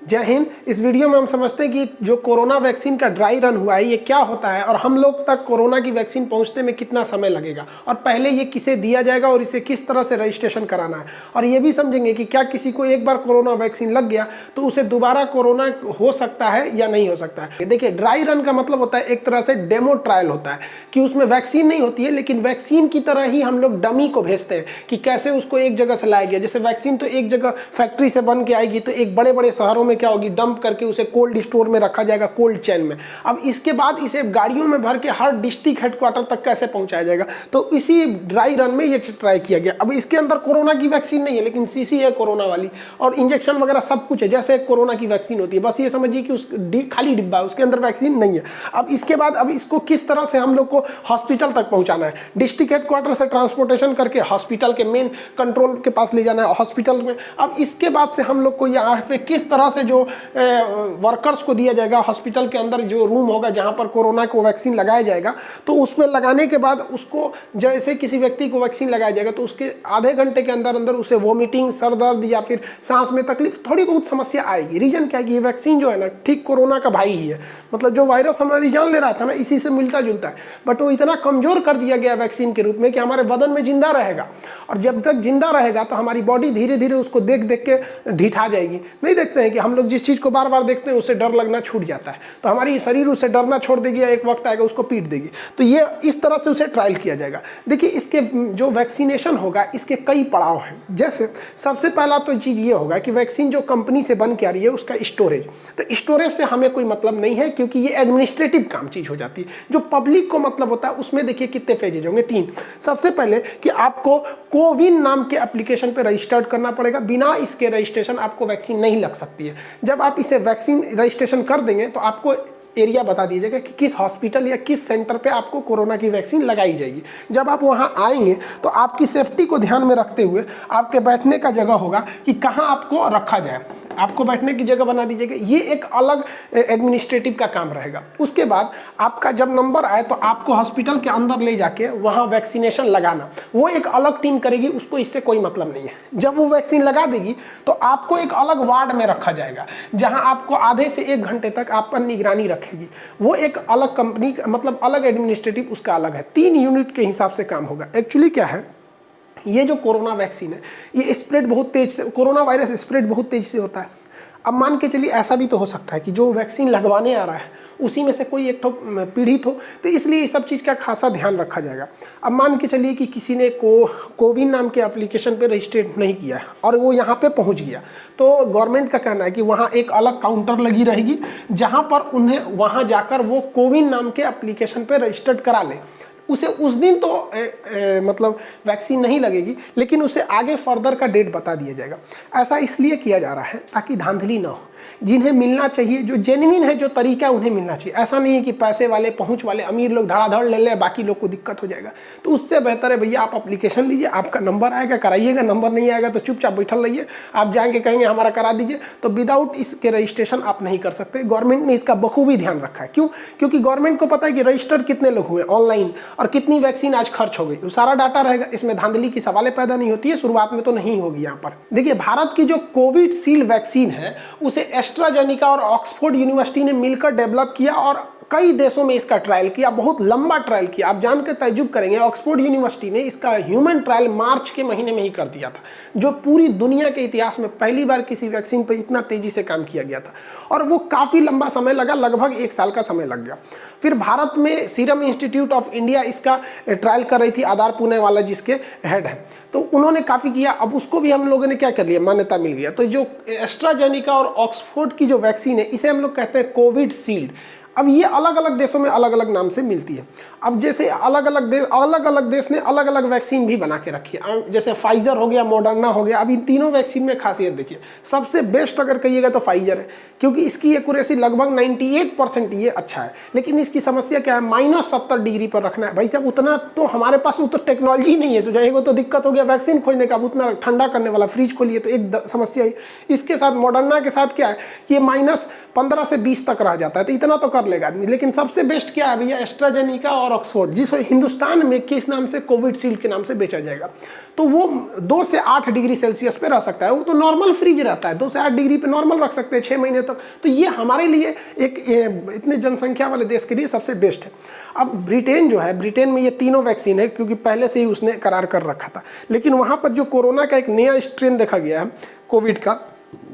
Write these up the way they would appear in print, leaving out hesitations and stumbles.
जय हिंद। इस वीडियो में हम समझते हैं कि जो कोरोना वैक्सीन का ड्राई रन हुआ है ये क्या होता है और हम लोग तक कोरोना की वैक्सीन पहुंचने में कितना समय लगेगा और पहले ये किसे दिया जाएगा और इसे किस तरह से रजिस्ट्रेशन कराना है, और ये भी समझेंगे कि क्या किसी को एक बार कोरोना वैक्सीन लग गया तो उसे दोबारा कोरोना हो सकता है या नहीं हो सकता है। देखिए, ड्राई रन का मतलब होता है एक तरह से डेमो ट्रायल होता है कि उसमें वैक्सीन नहीं होती है, लेकिन वैक्सीन की तरह ही हम लोग डमी को भेजते हैं कि कैसे उसको एक जगह से लाया गया। जैसे वैक्सीन तो एक जगह फैक्ट्री से बन के आएगी, तो एक बड़े बड़े शहरों में क्या होगी, डंप करके उसे कोल्ड स्टोर में रखा जाएगा, कोल्ड चेन में। अब इसके बाद इसे गाड़ियों में भर के हर डिस्ट्रिक्ट हेडक्वार्टर तक कैसे पहुंचाया जाएगा, तो इसी ड्राई रन में ये ट्राई किया गया। अब इसके अंदर कोरोना की वैक्सीन नहीं है, लेकिन सीसी है कोरोना वाली, और इंजेक्शन वगैरह सब कुछ है जैसे कोरोना की वैक्सीन होती है। बस ये समझिए कि उस खाली डिब्बा है, उसके अंदर वैक्सीन नहीं है। अब इसके बाद अब इसको किस तरह से हम लोग को हॉस्पिटल तक पहुंचाना है, डिस्ट्रिक्ट हेडक्वार्टर से ट्रांसपोर्टेशन करके हॉस्पिटल के मेन कंट्रोल के पास ले जाना है, हॉस्पिटल में। अब इसके बाद से हम लोग को यहाँ पे किस तरह से जो वर्कर्स को दिया जाएगा, हॉस्पिटल के अंदर जो रूम होगा जहाँ पर कोरोना को वैक्सीन लगाया जाएगा, तो उसमें लगाने के बाद उसको जैसे किसी व्यक्ति को वैक्सीन लगाया जाएगा तो उसके आधे घंटे के अंदर अंदर उसे वोमिटिंग, सर दर्द या फिर सांस में तकलीफ, थोड़ी बहुत समस्या आएगी। रीजन क्या है कि ये वैक्सीन जो है ना, ठीक कोरोना का भाई ही है, मतलब जो वायरस हमारी जान ले रहा था ना, इसी से मिलता जुलता है, बट वो इतना कमजोर कर दिया गया वैक्सीन के रूप में कि हमारे बदन में जिंदा रहेगा, और जब तक जिंदा रहेगा तो हमारी बॉडी धीरे धीरे उसको देख देख के ढिठा जाएगी। नहीं देखते हैं कि हम लोग जिस चीज़ को बार बार देखते हैं उससे डर लगना छूट जाता है, तो हमारी शरीर उससे डरना छोड़ देगी, एक वक्त आएगा उसको पीट देगी। तो ये इस तरह से उसे ट्रायल किया जाएगा। देखिए, इसके जो वैक्सीनेशन होगा इसके कई पड़ाव हैं। जैसे सबसे पहला तो चीज़ ये होगा कि वैक्सीन जो कंपनी से बन के आ रही है उसका स्टोरेज, तो स्टोरेज से हमें कोई मतलब नहीं है, क्योंकि ये एडमिनिस्ट्रेटिव काम चीज़ हो जाती है। जो पब्लिक को मतलब होता है उसमें देखिए कितने फेजेज होंगे, 3। सबसे पहले कि आपको कोविन नाम के एप्लीकेशन पे रजिस्टर्ड करना पड़ेगा, बिना इसके रजिस्ट्रेशन आपको वैक्सीन नहीं लग सकती है। जब आप इसे वैक्सीन रजिस्ट्रेशन कर देंगे तो आपको एरिया बता दिया जाएगा कि किस हॉस्पिटल या किस सेंटर पे आपको कोरोना की वैक्सीन लगाई जाएगी। जब आप वहाँ आएंगे तो आपकी सेफ्टी को ध्यान में रखते हुए आपके बैठने का जगह होगा कि कहाँ आपको रखा जाए, आपको बैठने की जगह बना दीजिएगा। ये एक अलग एडमिनिस्ट्रेटिव का काम रहेगा। उसके बाद आपका जब नंबर आए तो आपको हॉस्पिटल के अंदर ले जाके वहाँ वैक्सीनेशन लगाना, वो एक अलग टीम करेगी, उसको इससे कोई मतलब नहीं है। जब वो वैक्सीन लगा देगी तो आपको एक अलग वार्ड में रखा जाएगा, जहाँ आपको आधे से 1 घंटे तक आप पर निगरानी रखेगी। वो एक अलग कंपनी, मतलब अलग एडमिनिस्ट्रेटिव उसका अलग है। 3 यूनिट के हिसाब से काम होगा। एक्चुअली क्या है, ये जो कोरोना वैक्सीन है ये स्प्रेड बहुत तेज से, कोरोना वायरस स्प्रेड बहुत तेज से होता है। अब मान के चलिए ऐसा भी तो हो सकता है कि जो वैक्सीन लगवाने आ रहा है उसी में से कोई एक तो पीड़ित हो, तो इसलिए ये सब चीज़ का खासा ध्यान रखा जाएगा। अब मान के चलिए कि किसी ने कोविन नाम के एप्लीकेशन पे रजिस्ट्रेट नहीं किया है और वो यहाँ पे पहुँच गया, तो गवर्नमेंट का कहना है कि वहाँ एक अलग काउंटर लगी रहेगी जहाँ पर उन्हें वहाँ जाकर वो कोविन नाम के एप्लीकेशन पे रजिस्टर्ड करा ले। उसे उस दिन तो मतलब वैक्सीन नहीं लगेगी, लेकिन उसे आगे फर्दर का डेट बता दिया जाएगा। ऐसा इसलिए किया जा रहा है ताकि धांधली ना हो, जिन्हें मिलना चाहिए, जो जेन्युइन है, जो तरीका है, उन्हें मिलना चाहिए। ऐसा नहीं है कि पैसे वाले, पहुंच वाले, अमीर लोग धड़ाधड़ ले लें, बाकी लोग को दिक्कत हो जाएगा। तो उससे बेहतर है भैया आप एप्लीकेशन लीजिए, आपका नंबर आएगा, कराइएगा, नंबर नहीं आएगा तो चुपचाप बैठल रहिए। आप जाएंगे कहेंगे हमारा करा दीजिए, तो विदाउट इसके रजिस्ट्रेशन आप नहीं कर सकते। गवर्नमेंट ने इसका बखूबी ध्यान रखा है। क्यों? क्योंकि गवर्नमेंट को पता है कि रजिस्टर्ड कितने लोग हुए ऑनलाइन और कितनी वैक्सीन आज खर्च हो गई, वो सारा डाटा रहेगा। इसमें धांधली की सवालें पैदा नहीं होती है, शुरुआत में तो नहीं होगी। यहाँ पर देखिए, भारत की जो कोविशील्ड वैक्सीन है उसे एस्ट्राजेनेका और ऑक्सफोर्ड यूनिवर्सिटी ने मिलकर डेवलप किया और कई देशों में इसका ट्रायल किया, बहुत लंबा ट्रायल किया। आप जानकर ताज्जुब करेंगे, ऑक्सफोर्ड यूनिवर्सिटी ने इसका ह्यूमन ट्रायल मार्च के महीने में ही कर दिया था, जो पूरी दुनिया के इतिहास में पहली बार किसी वैक्सीन पर इतना तेजी से काम किया गया था, और वो काफ़ी लंबा समय लगा, लगभग 1 साल का समय लग गया। फिर भारत में सीरम इंस्टीट्यूट ऑफ इंडिया इसका ट्रायल कर रही थी, आधार पुणे वाला जिसके हेड है, तो उन्होंने काफ़ी किया। अब उसको भी हम लोगों ने क्या कर लिया, मान्यता मिल गया। तो जो एस्ट्राजेनेका और ऑक्सफोर्ड की जो वैक्सीन है इसे हम लोग कहते हैं कोविशील्ड। अब ये अलग अलग देशों में अलग अलग नाम से मिलती है। अब जैसे अलग अलग देश ने अलग अलग वैक्सीन भी बना के रखी है, जैसे फाइजर हो गया, मॉडर्ना हो गया। अब इन तीनों वैक्सीन में खासियत देखिए, सबसे बेस्ट अगर कहिएगा तो फाइजर है, क्योंकि इसकी एक्यूरेसी लगभग 98% ये अच्छा है। लेकिन इसकी समस्या क्या है, -70 डिग्री पर रखना है। भाई साहब, उतना तो हमारे पास तो टेक्नोलॉजी नहीं है, जाएगा तो दिक्कत हो गया वैक्सीन खोजने का। उतना ठंडा करने वाला फ्रिज खोलिए तो एक समस्या है। इसके साथ मॉडर्ना के साथ क्या है कि ये -15 से 20 तक रह जाता है, तो इतना तो कर लेगा आदमी। लेकिन सबसे बेस्ट क्या है भैया, एस्ट्राजेनिका और ऑक्सफोर्ड, जिस हिंदुस्तान में किस नाम से, कोविशील्ड के नाम से बेचा जाएगा। तो वो 2 से 8 डिग्री सेल्सियस पे रह सकता है, वो तो नॉर्मल फ्रीज रहता है, 2 से 8 डिग्री पे नॉर्मल रख सकते हैं 6 महीने तक। तो ये हमारे लिए इतने जनसंख्या वाले देश के लिए सबसे बेस्ट है। अब ब्रिटेन जो है, ब्रिटेन में ये तीनों वैक्सीन है, क्योंकि पहले से ही उसने करार कर रखा था। लेकिन वहाँ पर जो कोरोना का एक नया स्ट्रेन देखा गया है कोविड का,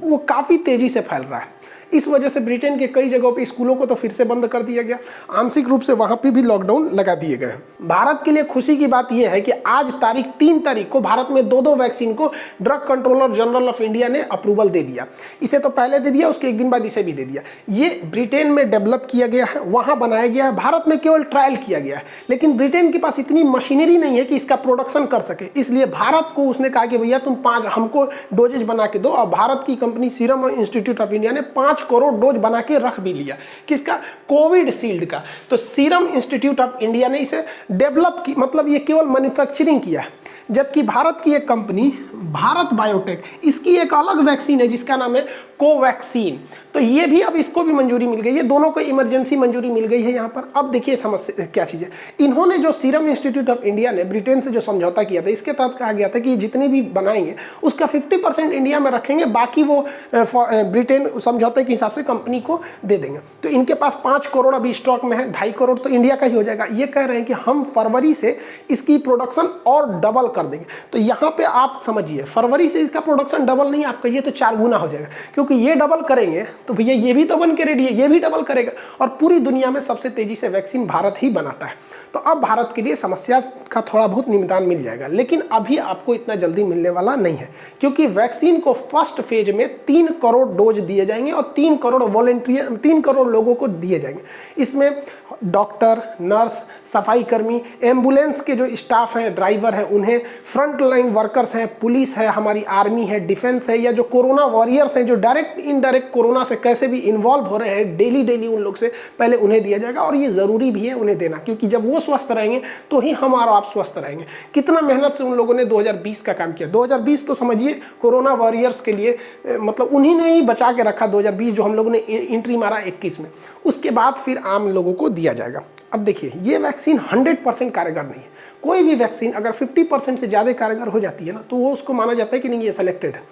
वो काफ़ी तेज़ी से फैल रहा है। इस वजह से ब्रिटेन के कई जगहों पे स्कूलों को तो फिर से बंद कर दिया गया, आंशिक रूप से वहाँ पे भी लॉकडाउन लगा दिए गए हैं। भारत के लिए खुशी की बात यह है कि आज 3 तारीख को भारत में 2 वैक्सीन को drug controller general of India ने अप्रूवल दे दिया। इसे तो पहले दे दिया, उसके एक दिन बाद इसे भी दे दिया। ये ब्रिटेन में डेवलप किया गया है, वहाँ बनाया गया है, भारत में केवल ट्रायल किया गया है। लेकिन ब्रिटेन के पास इतनी मशीनरी नहीं है कि इसका प्रोडक्शन कर सके, इसलिए भारत को उसने कहा कि भैया तुम 5 हमको डोजेज बना के दो। और भारत की company serum institute of India ने 5 करोड़ डोज बना के रख भी लिया। किसका? कोविशील्ड का। तो सीरम इंस्टीट्यूट ऑफ इंडिया ने इसे डेवलप की, मतलब ये केवल मैन्युफैक्चरिंग किया है। जबकि भारत की एक कंपनी भारत बायोटेक, इसकी एक अलग वैक्सीन है जिसका नाम है कोवैक्सीन। तो ये भी अब इसको भी मंजूरी मिल गई है, दोनों को इमरजेंसी मंजूरी मिल गई है यहाँ पर। अब देखिए समस्या क्या चीज़ है। इन्होंने जो सीरम इंस्टीट्यूट ऑफ इंडिया ने ब्रिटेन से जो समझौता किया था, इसके तहत कहा गया था कि जितने भी बनाएंगे उसका 50% इंडिया में रखेंगे, बाकी वो ब्रिटेन समझौते के हिसाब से कंपनी को दे देंगे। तो इनके पास 5 करोड़ अभी स्टॉक में है, 2.5 करोड़ तो इंडिया का ही हो जाएगा। ये कह रहे हैं कि हम फरवरी से इसकी प्रोडक्शन और डबल कर देंगे। तो यहाँ पे आप समझिए, फरवरी से इसका प्रोडक्शन डबल नहीं, आप कहिए तो 4 गुना हो जाएगा, क्योंकि ये डबल करेंगे तो भैया ये भी तो बन के रेडी है, ये भी डबल करेगा। और पूरी दुनिया में सबसे तेजी से वैक्सीन भारत ही बनाता है। तो अब भारत के लिए समस्या का थोड़ा बहुत निदान मिल जाएगा, लेकिन अभी आपको इतना जल्दी मिलने वाला नहीं है, क्योंकि वैक्सीन को फर्स्ट फेज में 3 करोड़ डोज दिए जाएंगे और 3 करोड़ वॉलंटियर, 3 करोड़ लोगों को दिए जाएंगे। इसमें डॉक्टर, नर्स, सफाई कर्मी, एम्बुलेंस के जो स्टाफ हैं, ड्राइवर हैं, उन्हें फ्रंट लाइन वर्कर्स हैं, पुलिस है, हमारी आर्मी है, डिफेंस है, या जो कोरोना वॉरियर्स हैं, जो डायरेक्ट इनडायरेक्ट कोरोना से कैसे भी इन्वॉल्व हो रहे हैं डेली उन लोग से पहले उन्हें दिया जाएगा। और ये ज़रूरी भी है उन्हें देना, क्योंकि जब वो स्वस्थ रहेंगे तो ही हम और आप स्वस्थ रहेंगे। कितना मेहनत से उन लोगों ने 2020 का काम किया। 2020 तो समझिए कोरोना वॉरियर्स के लिए, मतलब उन्हीं ने ही बचा के रखा 2020, जो हम लोगों ने एंट्री मारा 21 में। उसके बाद फिर आम लोगों को दिया जाएगा। अब देखिए, ये वैक्सीन 100% कारगर नहीं है। कोई भी वैक्सीन अगर 50% से ज़्यादा कारगर हो जाती है ना, तो वो उसको माना जाता है कि नहीं ये सेलेक्टेड है।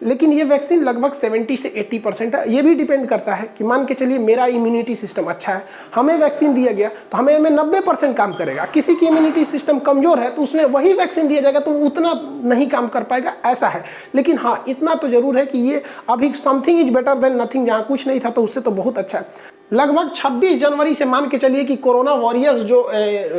लेकिन ये वैक्सीन लगभग 70 से 80% है। ये भी डिपेंड करता है कि मान के चलिए मेरा इम्यूनिटी सिस्टम अच्छा है, हमें वैक्सीन दिया गया तो हमें 90% काम करेगा। किसी की इम्यूनिटी सिस्टम कमज़ोर है तो उसमें वही वैक्सीन दिया जाएगा तो उतना नहीं काम कर पाएगा, ऐसा है। लेकिन हाँ, इतना तो जरूर है कि ये अभी something is better than nothing, जहाँ कुछ नहीं था तो उससे तो बहुत अच्छा है। लगभग 26 जनवरी से मान के चलिए कि कोरोना वॉरियर्स जो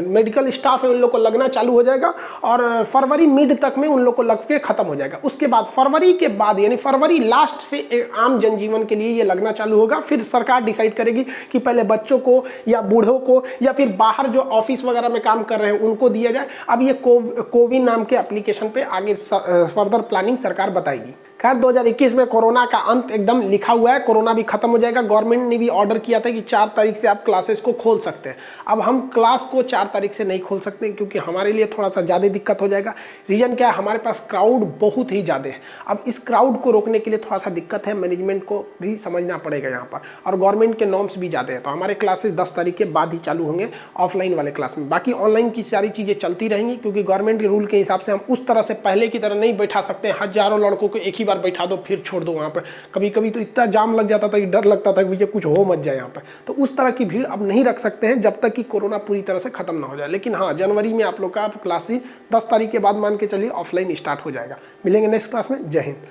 मेडिकल स्टाफ है उन लोग को लगना चालू हो जाएगा, और फरवरी मिड तक में उन लोग को लग के खत्म हो जाएगा। उसके बाद फरवरी के बाद यानी फरवरी लास्ट से आम जनजीवन के लिए ये लगना चालू होगा। फिर सरकार डिसाइड करेगी कि पहले बच्चों को या बूढ़ों को या फिर बाहर जो ऑफिस वगैरह में काम कर रहे हैं उनको दिया जाए। अब ये कोविन नाम के एप्लीकेशन पे आगे फर्दर प्लानिंग सरकार बताएगी। खैर 2021 में कोरोना का अंत एकदम लिखा हुआ है, कोरोना भी खत्म हो जाएगा। गवर्नमेंट ने भी ऑर्डर किया था कि 4 तारीख से आप क्लासेस को खोल सकते हैं। अब हम क्लास को 4 तारीख से नहीं खोल सकते, क्योंकि हमारे लिए थोड़ा सा ज़्यादा दिक्कत हो जाएगा। रीज़न क्या है, हमारे पास क्राउड बहुत ही ज़्यादा है। अब इस क्राउड को रोकने के लिए थोड़ा सा दिक्कत है, मैनेजमेंट को भी समझना पड़ेगा यहाँ पर, और गवर्नमेंट के नॉर्म्स भी ज़्यादा है। तो हमारे क्लासेस 10 तारीख के बाद ही चालू होंगे ऑफलाइन वाले क्लास में। बाकी ऑनलाइन की सारी चीज़ें चलती रहेंगी, क्योंकि गवर्नमेंट के रूल के हिसाब से हम उस तरह से पहले की तरह नहीं बैठा सकते। हज़ारों लड़कों को एक ही बार बैठा दो फिर छोड़ दो वहाँ पर। कभी कभी तो इतना जाम लग जाता था कि डर लगता था कि भैया कुछ हो मत जाए यहाँ पर। तो उस तरह की भीड़ अब नहीं रख सकते हैं जब तक कि कोरोना पूरी तरह से खत्म ना हो जाए। लेकिन हाँ, जनवरी में आप लोग का क्लास ही 10 तारीख के बाद मान के चलिए ऑफलाइन स्टार्ट हो जाएगा। मिलेंगे नेक्स्ट क्लास में। जय हिंद।